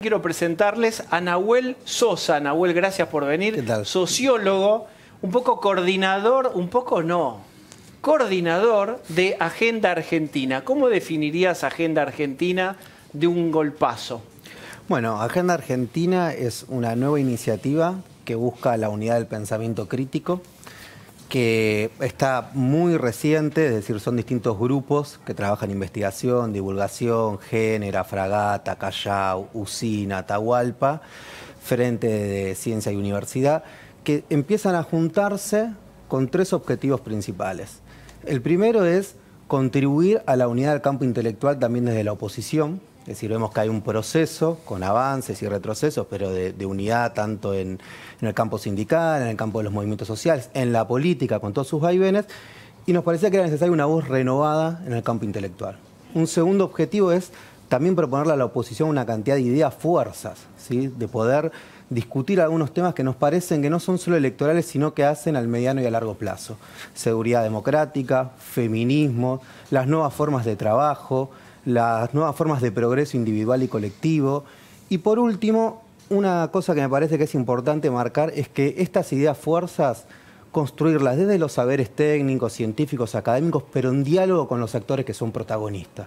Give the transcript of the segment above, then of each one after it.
Quiero presentarles a Nahuel Sosa. Nahuel, gracias por venir. ¿Qué tal? Sociólogo, un poco coordinador, un poco no, coordinador de Agenda Argentina. ¿Cómo definirías Agenda Argentina de un golpazo? Bueno, Agenda Argentina es una nueva iniciativa que busca la unidad del pensamiento crítico, que está muy reciente, es decir, son distintos grupos que trabajan en investigación, divulgación, Génera, Fragata, Callao, Usina, Atahualpa, Frente de Ciencia y Universidad, que empiezan a juntarse con tres objetivos principales. El primero es contribuir a la unidad del campo intelectual también desde la oposición. Es decir, vemos que hay un proceso con avances y retrocesos, pero de unidad tanto en el campo sindical, en el campo de los movimientos sociales, en la política, con todos sus vaivenes, y nos parecía que era necesaria una voz renovada en el campo intelectual. Un segundo objetivo es también proponerle a la oposición una cantidad de ideas fuerzas, ¿sí? De poder discutir algunos temas que nos parecen que no son solo electorales, sino que hacen al mediano y a largo plazo. Seguridad democrática, feminismo, las nuevas formas de trabajo, las nuevas formas de progreso individual y colectivo. Y por último, una cosa que me parece que es importante marcar es que estas ideas fuerzas, construirlas desde los saberes técnicos, científicos, académicos, pero en diálogo con los actores que son protagonistas.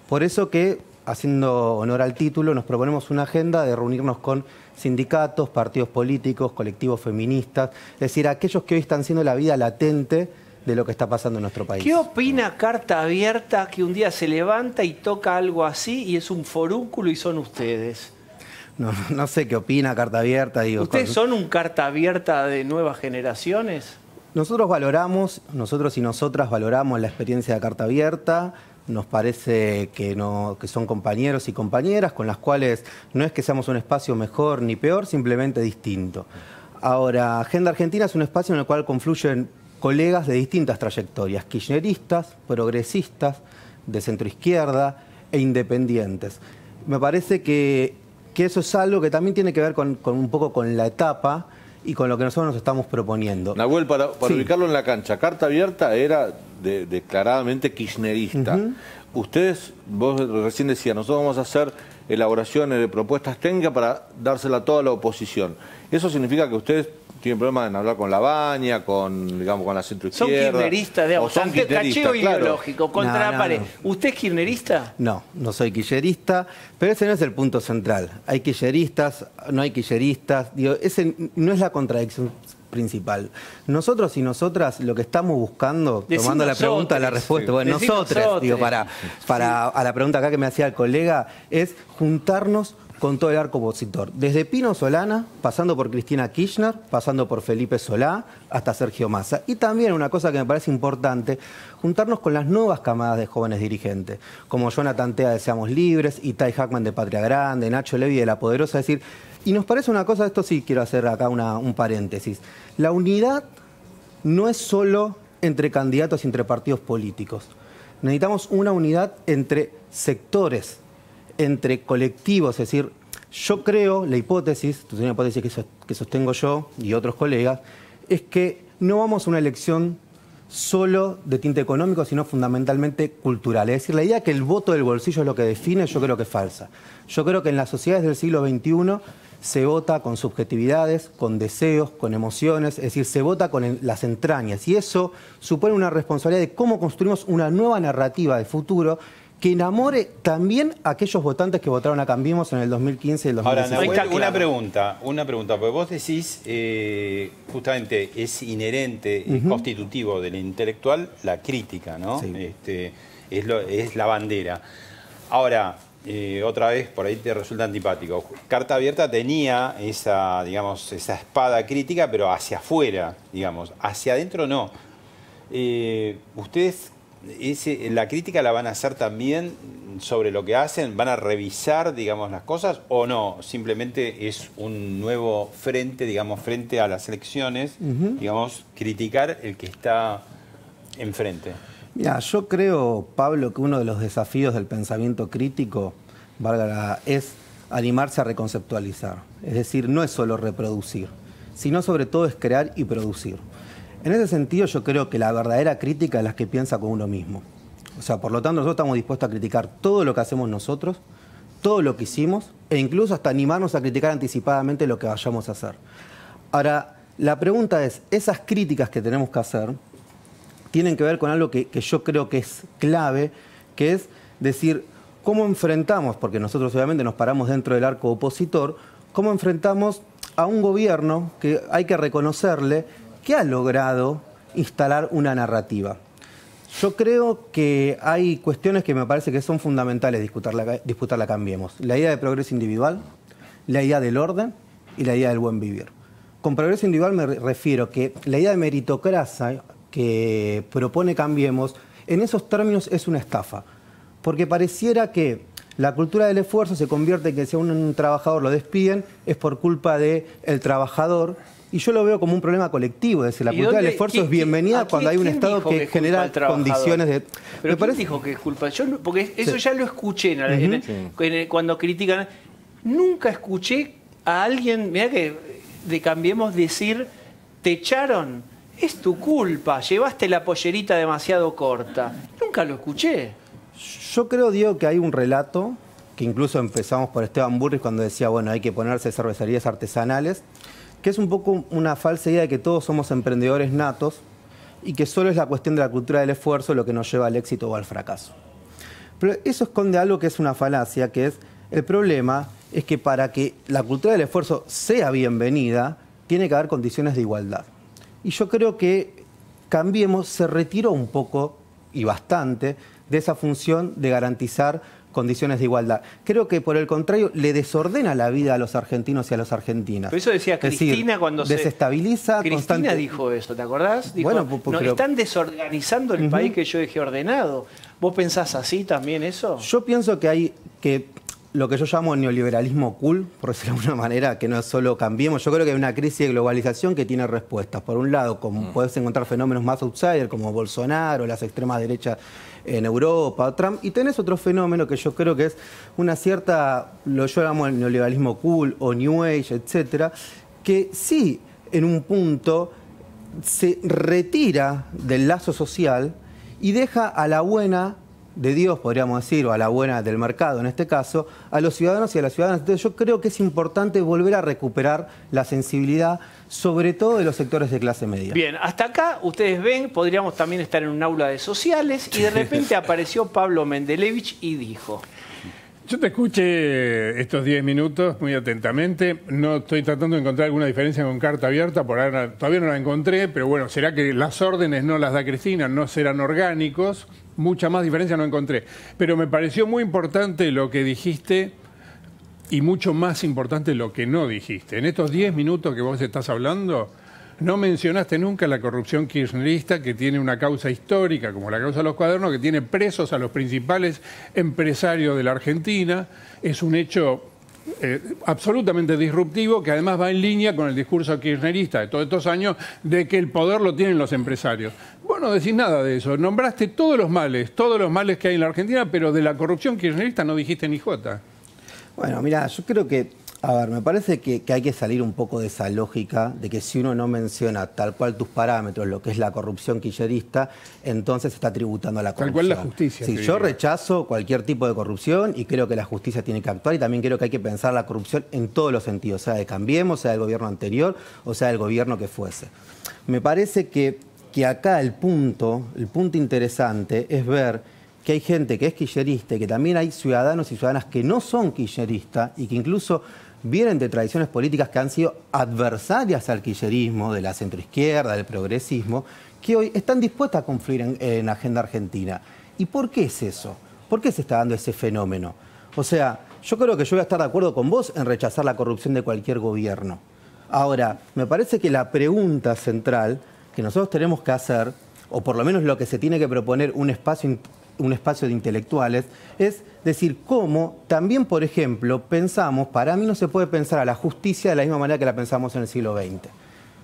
Por eso que, haciendo honor al título, nos proponemos una agenda de reunirnos con sindicatos, partidos políticos, colectivos feministas, es decir, aquellos que hoy están haciendo la vida latente de lo que está pasando en nuestro país. ¿Qué opina Carta Abierta que un día se levanta y toca algo así y es un forúnculo y son ustedes? No sé qué opina Carta Abierta. Digo, ¿Ustedes son un Carta Abierta de nuevas generaciones? Nosotros y nosotras valoramos la experiencia de Carta Abierta. Nos parece que son compañeros y compañeras con las cuales no es que seamos un espacio mejor ni peor, simplemente distinto. Ahora, Agenda Argentina es un espacio en el cual confluyen colegas de distintas trayectorias, kirchneristas, progresistas, de centroizquierda e independientes. Me parece que eso es algo que también tiene que ver con un poco con la etapa y con lo que nosotros nos estamos proponiendo. Nahuel, para ubicarlo en la cancha, Carta Abierta era declaradamente kirchnerista. Ustedes, vos recién decías, nosotros vamos a hacer elaboraciones de propuestas técnicas para dársela a toda la oposición. ¿Eso significa que ustedes tienen problemas en hablar con la Baña, con la centroizquierda? Son kirchneristas, digamos, son cacheo ideológico, contra la pared. No. ¿Usted es kirchnerista? No soy kirchnerista, pero ese no es el punto central. Hay kirchneristas, no hay kirchneristas, digo, ese no es la contradicción principal. Nosotros y nosotras lo que estamos buscando, tomando la pregunta a la respuesta, sí. Bueno, nosotros, digo, a la pregunta acá que me hacía el colega, es juntarnos con todo el arco opositor, desde Pino Solana, pasando por Cristina Kirchner, pasando por Felipe Solá, hasta Sergio Massa. Y también una cosa que me parece importante, juntarnos con las nuevas camadas de jóvenes dirigentes, como Jonathan Tea de Seamos Libres, Itai Hackman de Patria Grande, Nacho Levi de La Poderosa, es decir, y nos parece una cosa, esto sí quiero hacer acá un paréntesis, la unidad no es solo entre candidatos y entre partidos políticos, necesitamos una unidad entre sectores, entre colectivos, es decir, yo creo, la hipótesis, una hipótesis que sostengo yo y otros colegas, es que no vamos a una elección solo de tinte económico, sino fundamentalmente cultural. Es decir, la idea que el voto del bolsillo es lo que define, yo creo que es falsa. Yo creo que en las sociedades del siglo XXI se vota con subjetividades, con deseos, con emociones, es decir, se vota con las entrañas. Y eso supone una responsabilidad de cómo construimos una nueva narrativa de futuro que enamore también a aquellos votantes que votaron a Cambiemos en el 2015 y el 2016. Ahora, Nahuel, una pregunta, porque vos decís, justamente es inherente, constitutivo del intelectual, la crítica, ¿no? Sí. Es la bandera. Ahora, otra vez, por ahí te resulta antipático. Carta Abierta tenía esa espada crítica, pero hacia afuera, digamos. Hacia adentro no. Ustedes... ¿La crítica la van a hacer también sobre lo que hacen? ¿Van a revisar, digamos, las cosas o no? Simplemente es un nuevo frente, digamos, frente a las elecciones, digamos, criticar el que está enfrente. Mira, yo creo, Pablo, que uno de los desafíos del pensamiento crítico, es animarse a reconceptualizar. Es decir, no es solo reproducir, sino sobre todo es crear y producir. En ese sentido, yo creo que la verdadera crítica es la que piensa con uno mismo. O sea, por lo tanto, nosotros estamos dispuestos a criticar todo lo que hacemos nosotros, todo lo que hicimos e incluso hasta animarnos a criticar anticipadamente lo que vayamos a hacer. Ahora, la pregunta es, esas críticas que tenemos que hacer tienen que ver con algo que yo creo que es clave, que es decir, ¿cómo enfrentamos? Porque nosotros obviamente nos paramos dentro del arco opositor, ¿cómo enfrentamos a un gobierno que hay que reconocerle que ha logrado instalar una narrativa? Yo creo que hay cuestiones que me parece que son fundamentales disputarla Cambiemos. La idea de progreso individual, la idea del orden y la idea del buen vivir. Con progreso individual me refiero que la idea de meritocracia que propone Cambiemos, en esos términos es una estafa. Porque pareciera que la cultura del esfuerzo se convierte en que si a un trabajador lo despiden es por culpa del trabajador. Y yo lo veo como un problema colectivo, es decir, la cultura del esfuerzo es bienvenida cuando hay un Estado que genera condiciones de... ¿Pero quién dijo que es culpa? Porque eso ya lo escuché cuando critican. Nunca escuché a alguien, mirá que de Cambiemos decir, te echaron, es tu culpa, llevaste la pollerita demasiado corta. Nunca lo escuché. Yo creo, Diego, que hay un relato, que incluso empezamos por Esteban Burris cuando decía, bueno, hay que ponerse cervecerías artesanales, que es un poco una falsa idea de que todos somos emprendedores natos y que solo es la cuestión de la cultura del esfuerzo lo que nos lleva al éxito o al fracaso. Pero eso esconde algo que es una falacia, que es el problema es que para que la cultura del esfuerzo sea bienvenida, tiene que haber condiciones de igualdad. Y yo creo que Cambiemos se retiró un poco, y bastante, de esa función de garantizar condiciones de igualdad. Creo que, por el contrario, le desordena la vida a los argentinos y a las argentinas. Pero eso decía Cristina cuando se... desestabiliza Cristina dijo eso, ¿te acordás? Dijo, bueno, no, están desorganizando el país que yo dejé ordenado. ¿Vos pensás así también eso? Yo pienso que hay que lo que yo llamo neoliberalismo cool, por decirlo de alguna manera, que no es solo Cambiemos. Yo creo que hay una crisis de globalización que tiene respuestas. Por un lado, como podés encontrar fenómenos más outsider, como Bolsonaro, las extremas derechas en Europa, Trump, y tenés otro fenómeno que yo creo que es una cierta, lo yo llamo el neoliberalismo cool o New Age, etcétera, que sí, en un punto, se retira del lazo social y deja a la buena de Dios, podríamos decir, o a la buena del mercado en este caso, a los ciudadanos y a las ciudadanas. Entonces yo creo que es importante volver a recuperar la sensibilidad, sobre todo de los sectores de clase media. Bien, hasta acá ustedes ven, podríamos también estar en un aula de sociales y de repente apareció Pablo Mendelevich y dijo... Yo te escuché estos 10 minutos muy atentamente. No estoy tratando de encontrar alguna diferencia con Carta Abierta, por ahora todavía no la encontré, pero bueno, será que las órdenes no las da Cristina, no serán orgánicos. Mucha más diferencia no encontré. Pero me pareció muy importante lo que dijiste y mucho más importante lo que no dijiste. En estos 10 minutos que vos estás hablando, no mencionaste nunca la corrupción kirchnerista, que tiene una causa histórica, como la causa de los cuadernos, que tiene presos a los principales empresarios de la Argentina. Es un hecho absolutamente disruptivo, que además va en línea con el discurso kirchnerista de todos estos años, de que el poder lo tienen los empresarios. Vos no decís nada de eso. Nombraste todos los males que hay en la Argentina, pero de la corrupción kirchnerista no dijiste ni jota. Bueno, mira, yo creo que... A ver, me parece que hay que salir un poco de esa lógica de que si uno no menciona tal cual tus parámetros, lo que es la corrupción kirchnerista, entonces está tributando a la corrupción. Tal cual la justicia. Sí, yo rechazo cualquier tipo de corrupción y creo que la justicia tiene que actuar y también creo que hay que pensar la corrupción en todos los sentidos, sea de Cambiemos, sea del gobierno anterior o sea del gobierno que fuese. Me parece que acá el punto interesante es ver que hay gente que es kirchnerista y que también hay ciudadanos y ciudadanas que no son kirchneristas y que incluso vienen de tradiciones políticas que han sido adversarias al kirchnerismo, de la centroizquierda, del progresismo, que hoy están dispuestas a confluir en Agenda Argentina. ¿Y por qué es eso? ¿Por qué se está dando ese fenómeno? O sea, yo creo que yo voy a estar de acuerdo con vos en rechazar la corrupción de cualquier gobierno. Ahora, me parece que la pregunta central que nosotros tenemos que hacer, o por lo menos lo que se tiene que proponer un espacio de intelectuales, es decir, cómo también, por ejemplo, pensamos, para mí no se puede pensar a la justicia de la misma manera que la pensamos en el siglo XX.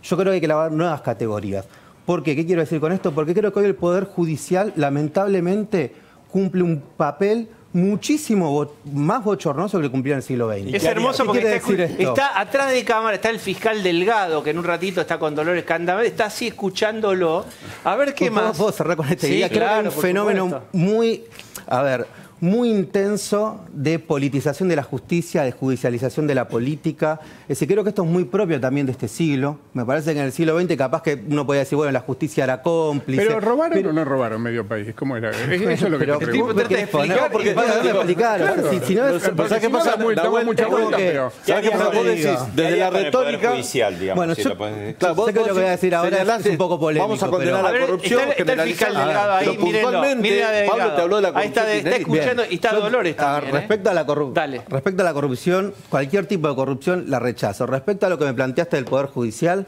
Yo creo que hay que elaborar nuevas categorías. ¿Por qué? ¿Qué quiero decir con esto? Porque creo que hoy el Poder Judicial, lamentablemente, cumple un papel muchísimo más bochornoso que el que cumplía en el siglo XX. Es hermoso porque está atrás de cámara, está el fiscal Delgado, que en un ratito está con Dolores Candavel, está así escuchándolo. A ver qué más. ¿Puedo cerrar con esta idea? Creo que hay un fenómeno muy... A ver, muy intenso de politización de la justicia, de judicialización de la política. Creo que esto es muy propio también de este siglo. Me parece que en el siglo XX capaz que uno podía decir, bueno, la justicia era cómplice. ¿Pero robaron o no robaron medio país? ¿Cómo era? Eso es lo que te pregunto. ¿Sabes qué pasa? Estamos mucha vuelta, pero... ¿Sabes qué pasa? Vos decís, desde la retórica... judicial, digamos, bueno, si yo lo podés... sé que lo que voy a decir ahora es un poco polémico. Vamos a condenar la corrupción, está el fiscal Delgado ahí, mírenlo. Pablo te habló de la corrupción. Ahí está escuchando y está Dolores también. Respecto a la corrupción, cualquier tipo de corrupción la rechazo. Respecto a lo que me planteaste del Poder Judicial,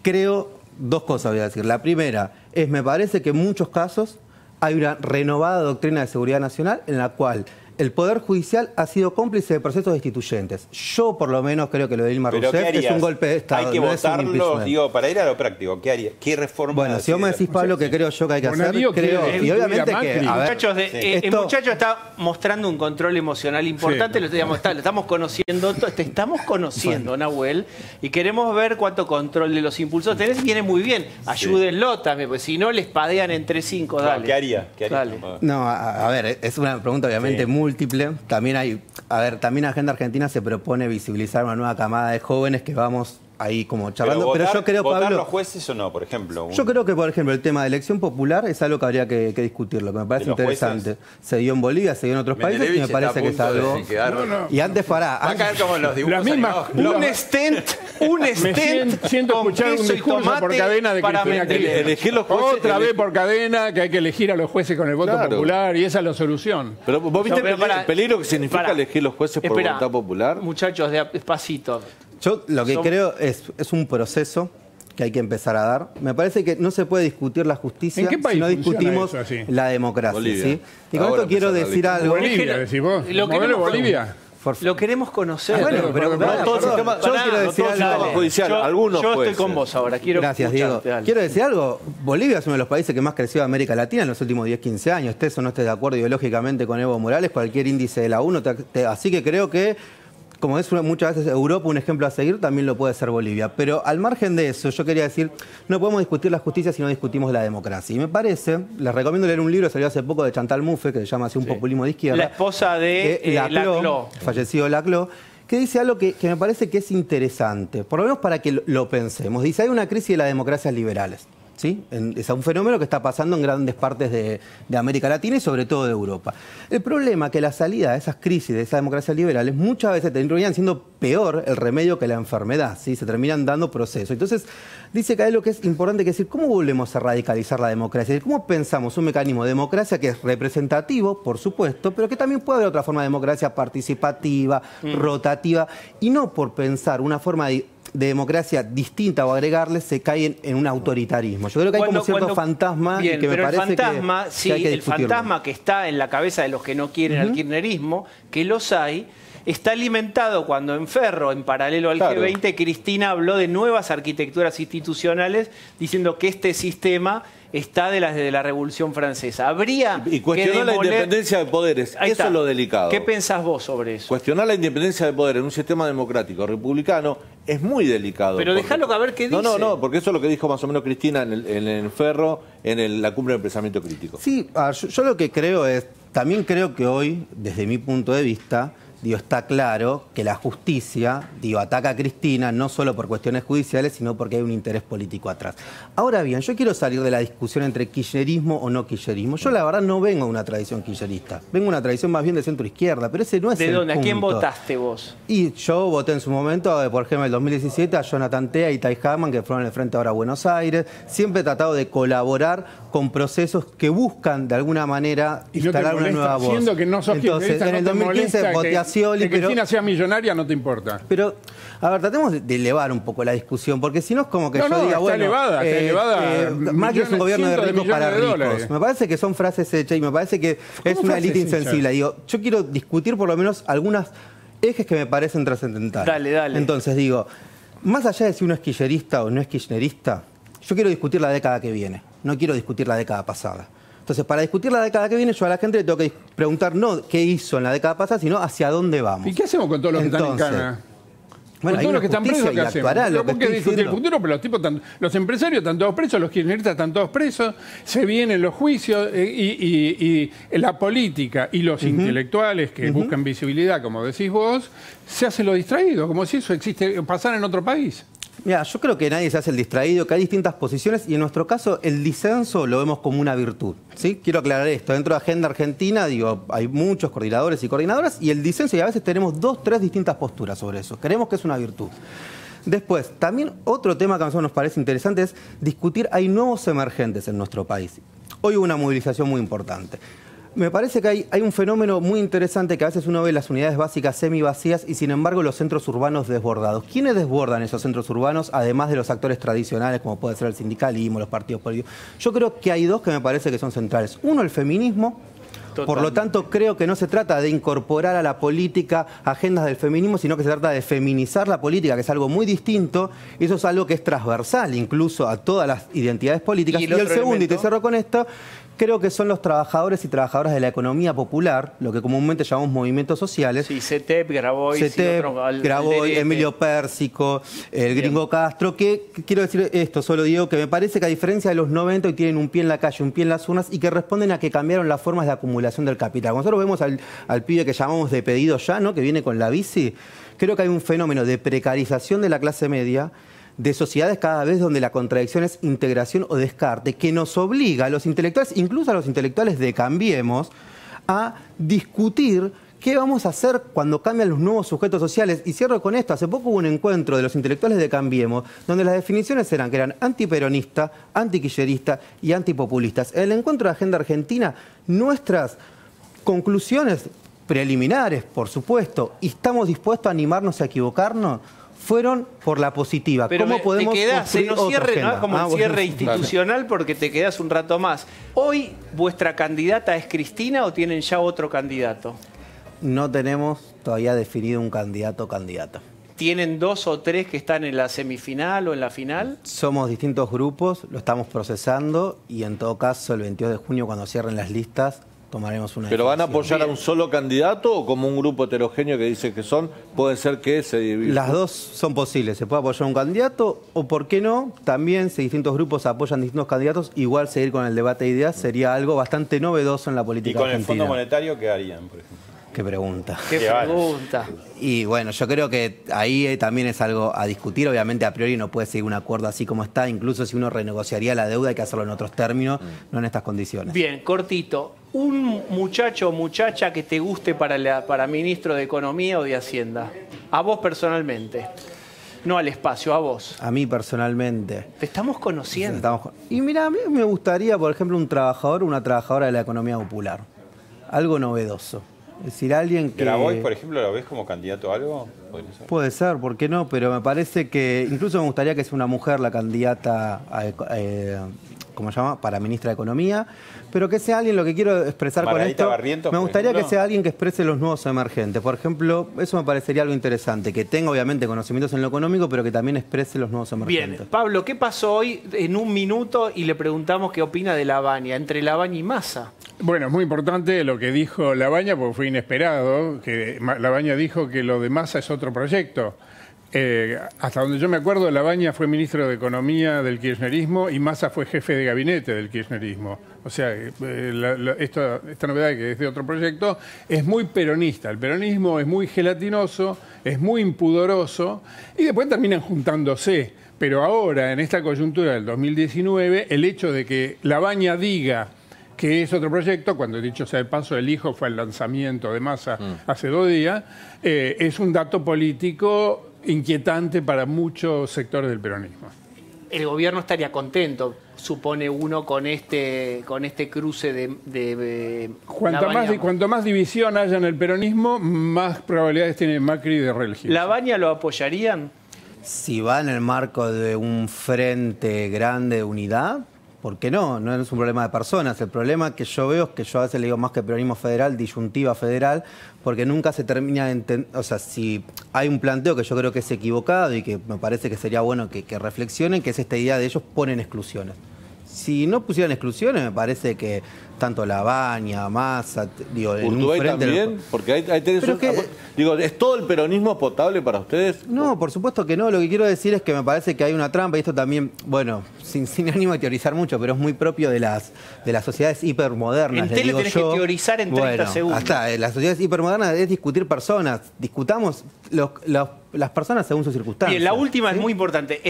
creo dos cosas voy a decir. La primera es, me parece que en muchos casos hay una renovada doctrina de seguridad nacional en la cual el Poder Judicial ha sido cómplice de procesos destituyentes. Yo, por lo menos, creo que lo de Dilma Rousseff es un golpe de Estado. Hay que no votarlos, digo, para ir a lo práctico. ¿Qué haría? ¿Qué reforma? Bueno, si vos me decís, Pablo, que creo yo que hay que hacer, creo... Y obviamente que... El muchacho está mostrando un control emocional importante, lo estamos conociendo, te estamos conociendo, Nahuel, y queremos ver cuánto control de los impulsos tenés. Viene muy bien, ayúdenlo también, porque si no les padean entre 5, dale. ¿Qué haría? Dale. No, a ver, es una pregunta obviamente múltiple. También también Agenda Argentina se propone visibilizar una nueva camada de jóvenes que vamos ahí como charlando. Pero yo creo, ¿votar Pablo, los jueces o no, por ejemplo? Yo creo que, por ejemplo, el tema de elección popular es algo que habría que discutirlo, que me parece interesante. Se dio en Bolivia, se dio en otros países y me parece que es algo... Y antes Va a caer como en los dibujos. La misma, un stent siento con escuchar un queso y discurso por tomate cadena de para Cristina Kirchner. Elegir los jueces, Otra vez por cadena, que hay que elegir a los jueces con el voto popular y esa es la solución. Pero vos viste el peligro que significa elegir los jueces por voluntad popular. Muchachos, despacito. Yo lo que creo es un proceso que hay que empezar a dar. Me parece que no se puede discutir la justicia si no discutimos la democracia. ¿Sí? Y con esto quiero decir algo. Bolivia, decís vos. ¿Modelo Bolivia? Lo queremos conocer. Yo quiero decir algo. Yo estoy con vos ahora. Gracias, Diego. Quiero decir algo. Bolivia es uno de los países que más creció de América Latina en los últimos 10, 15 años. Estés o no estés de acuerdo ideológicamente con Evo Morales, cualquier índice de la ONU. Así que creo que, como es muchas veces Europa un ejemplo a seguir, también lo puede ser Bolivia. Pero al margen de eso, yo quería decir, no podemos discutir la justicia si no discutimos la democracia. Y me parece, les recomiendo leer un libro que salió hace poco de Chantal Mouffe, que se llama así Un populismo de izquierda. La esposa de Laclau. Fallecido Laclau, que dice algo que me parece que es interesante, por lo menos para que lo pensemos. Dice, hay una crisis de las democracias liberales. ¿Sí? Es un fenómeno que está pasando en grandes partes de América Latina y sobre todo de Europa. El problema es que la salida de esas crisis, de esas democracias liberales, muchas veces terminan siendo peor el remedio que la enfermedad, ¿sí? Se terminan dando procesos. Entonces, dice que hay lo que es importante que decir, ¿cómo volvemos a radicalizar la democracia? ¿Cómo pensamos un mecanismo de democracia que es representativo, por supuesto, pero que también puede haber otra forma de democracia participativa, rotativa, y no por pensar una forma de democracia distinta o agregarle se cae en un autoritarismo. Yo creo que hay como cierto fantasma que me parece que hay que discutirlo. El fantasma que está en la cabeza de los que no quieren al kirchnerismo, que los hay, está alimentado cuando en Ferro, en paralelo al G20, Cristina habló de nuevas arquitecturas institucionales diciendo que este sistema está desde la Revolución Francesa. Habría y cuestionó la independencia de poderes. Eso es lo delicado. ¿Qué pensás vos sobre eso? Cuestionar la independencia de poderes en un sistema democrático republicano es muy delicado. Pero déjalo a ver qué dice. No, porque eso es lo que dijo más o menos Cristina en el Ferro, en la cumbre del pensamiento crítico. Sí, yo lo que creo es, también creo que hoy, desde mi punto de vista, está claro que la justicia, ataca a Cristina no solo por cuestiones judiciales, sino porque hay un interés político atrás. Ahora bien, yo quiero salir de la discusión entre kirchnerismo o no kirchnerismo. Yo la verdad no vengo de una tradición kirchnerista, vengo de una tradición más bien de centro-izquierda, pero ese no es el punto. ¿De dónde? ¿A quién votaste vos? Y yo voté en su momento, por ejemplo, en el 2017, a Jonathan Tea y Tai Hamann, que fueron en el Frente Ahora Buenos Aires. Siempre he tratado de colaborar con procesos que buscan, de alguna manera, instalar una nueva voz. Siendo que no sos Entonces, en el 2015 voté a Scioli, que Cristina sea millonaria no te importa. Pero, a ver, tratemos de elevar un poco la discusión, porque si no es como que yo diga, está bueno, elevada, Macri es un gobierno de ricos para ricos. Me parece que son frases hechas y me parece que es una élite insensible. Digo, yo quiero discutir por lo menos algunos ejes que me parecen trascendentales. Dale. Entonces digo, más allá de si uno es kirchnerista o no es kirchnerista, yo quiero discutir la década que viene, no quiero discutir la década pasada. Entonces, para discutir la década que viene, yo a la gente le tengo que preguntar no qué hizo en la década pasada, sino hacia dónde vamos. ¿Y qué hacemos con todos los que están en cana? Bueno, con todos los que están presos, ¿qué hacemos? Actuará, lo que ¿Por qué estoy discutir el diciendo? futuro? Pero los tipos, los empresarios están todos presos, los kirchneristas están todos presos, se vienen los juicios y la política y los intelectuales que buscan visibilidad, como decís vos, se hacen los distraídos, como si eso pasara en otro país. Mira, yo creo que nadie se hace el distraído, que hay distintas posiciones y en nuestro caso el disenso lo vemos como una virtud, ¿sí? Quiero aclarar esto, dentro de Agenda Argentina, digo, hay muchos coordinadores y coordinadoras y el disenso, y a veces tenemos 2, 3 distintas posturas sobre eso, creemos que es una virtud. Después, también otro tema que a nosotros nos parece interesante es discutir, hay nuevos emergentes en nuestro país. Hoy hubo una movilización muy importante. Me parece que hay un fenómeno muy interesante que a veces uno ve las unidades básicas semivacías y sin embargo los centros urbanos desbordados. ¿Quiénes desbordan esos centros urbanos, además de los actores tradicionales como puede ser el sindicalismo, los partidos políticos? Yo creo que hay 2 que me parece que son centrales. Uno, el feminismo. Totalmente. Por lo tanto, creo que no se trata de incorporar a la política agendas del feminismo, sino que se trata de feminizar la política, que es algo muy distinto, y eso es algo que es transversal incluso a todas las identidades políticas. Y el segundo, y te cierro con esto, creo que son los trabajadores y trabajadoras de la economía popular, lo que comúnmente llamamos movimientos sociales. Sí, CETEP, Grabois, Grabois, Emilio Pérsico, el Gringo Castro, que quiero decir esto, solo digo que me parece que a diferencia de los 90 hoy tienen un pie en la calle, un pie en las urnas y que responden a que cambiaron las formas de acumulación del capital. Cuando nosotros vemos al pibe que llamamos de pedido ya, ¿no? Que viene con la bici, creo que hay un fenómeno de precarización de la clase media, de sociedades cada vez donde la contradicción es integración o descarte, que nos obliga a los intelectuales, incluso a los intelectuales de Cambiemos, a discutir qué vamos a hacer cuando cambian los nuevos sujetos sociales. Y cierro con esto, hace poco hubo un encuentro de los intelectuales de Cambiemos, donde las definiciones eran que eran antiperonistas, antiquilleristas y antipopulistas. En el encuentro de Agenda Argentina, nuestras conclusiones preliminares, por supuesto, y estamos dispuestos a animarnos a equivocarnos, fueron por la positiva. Pero ¿Cómo podemos se nos cierre, ¿no? Como el cierre bueno, institucional porque te quedás un rato más. ¿Hoy vuestra candidata es Cristina o tienen ya otro candidato? No tenemos todavía definido un candidato o candidata. ¿Tienen 2 o 3 que están en la semifinal o en la final? Somos distintos grupos, lo estamos procesando y en todo caso el 22 de junio cuando cierren las listas tomaremos una ¿Pero van a decisión. apoyar a un solo candidato o como un grupo heterogéneo que dice que son? Puede ser que se divida. Las 2 son posibles. Se puede apoyar a un candidato o, ¿por qué no? También, si distintos grupos apoyan distintos candidatos, igual seguir con el debate de ideas sería algo bastante novedoso en la política argentina. ¿Y con el Fondo Monetario qué harían, por ejemplo? Qué pregunta. Qué pregunta. Y bueno, yo creo que ahí también es algo a discutir. Obviamente, a priori no puede seguir un acuerdo así como está. Incluso si uno renegociaría la deuda, hay que hacerlo en otros términos, no en estas condiciones. Bien, cortito. Un muchacho o muchacha que te guste para ministro de Economía o de Hacienda. A vos personalmente. No al espacio, a vos. A mí personalmente. Te estamos conociendo. Y mira, a mí me gustaría, por ejemplo, un trabajador o una trabajadora de la economía popular. Algo novedoso. Es decir, alguien que... ¿Grabois, por ejemplo, lo ves como candidato a algo? Puede ser, ¿por qué no? Pero me parece que incluso me gustaría que sea una mujer la candidata a, ¿cómo se llama? Para ministra de Economía, pero que sea alguien, lo que quiero expresar Margarita con esto, Barrientos, me gustaría ejemplo, que sea alguien que exprese los nuevos emergentes. Por ejemplo, eso me parecería algo interesante, que tenga obviamente conocimientos en lo económico, pero que también exprese los nuevos emergentes. Bien, Pablo, ¿qué pasó hoy en un minuto y le preguntamos qué opina de Labaña, entre Labaña y Massa? Bueno, es muy importante lo que dijo Labaña, porque fue inesperado, que Labaña dijo que lo de Massa es otro proyecto. Hasta donde yo me acuerdo, Labaña fue ministro de Economía del kirchnerismo y Massa fue jefe de gabinete del kirchnerismo. O sea, esta novedad que es de otro proyecto es muy peronista. El peronismo es muy gelatinoso, es muy impudoroso y después terminan juntándose. Pero ahora, en esta coyuntura del 2019, el hecho de que Labaña diga que es otro proyecto, cuando dicho sea de paso, el hijo fue al lanzamiento de Massa hace 2 días, es un dato político inquietante para muchos sectores del peronismo. El gobierno estaría contento, supone uno, con este cruce de Cuanto más división haya en el peronismo, más probabilidades tiene Macri de reelegirse. ¿Labaña lo apoyarían? Si va en el marco de un frente grande de unidad, ¿por qué no? No es un problema de personas. El problema que yo veo es que yo a veces le digo más que peronismo federal, disyuntiva federal, porque nunca se termina de entender. O sea, si hay un planteo que yo creo que es equivocado y que me parece que sería bueno que reflexionen, que es esta idea de ellos ponen exclusiones. si no pusieran exclusiones, me parece que tanto Labaña, Massa, digo, en un Urtubey frente... también, porque ahí tenés digo, ¿es todo el peronismo potable para ustedes? No, por supuesto que no. Lo que quiero decir es que me parece que hay una trampa, y esto también, bueno, sin ánimo de teorizar mucho, pero es muy propio de las sociedades hipermodernas. En tele tenés que teorizar en 30 segundos. Hasta las sociedades hipermodernas es discutir personas. Discutamos las personas según sus circunstancias. Bien, la última ¿sí? es muy importante.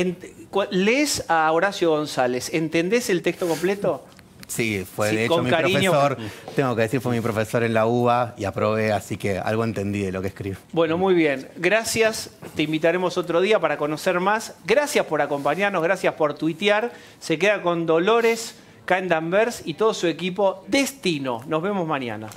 ¿Lees a Horacio González? ¿Entendés el texto completo? Sí, fue Sí, de hecho con mi cariño. profesor, tengo que decir, fue mi profesor en la UBA y aprobé, así que algo entendí de lo que escribo. Bueno, muy bien. Gracias. Te invitaremos otro día para conocer más. Gracias por acompañarnos, gracias por tuitear. Se queda con Dolores, Caen Danvers y todo su equipo. Destino. Nos vemos mañana.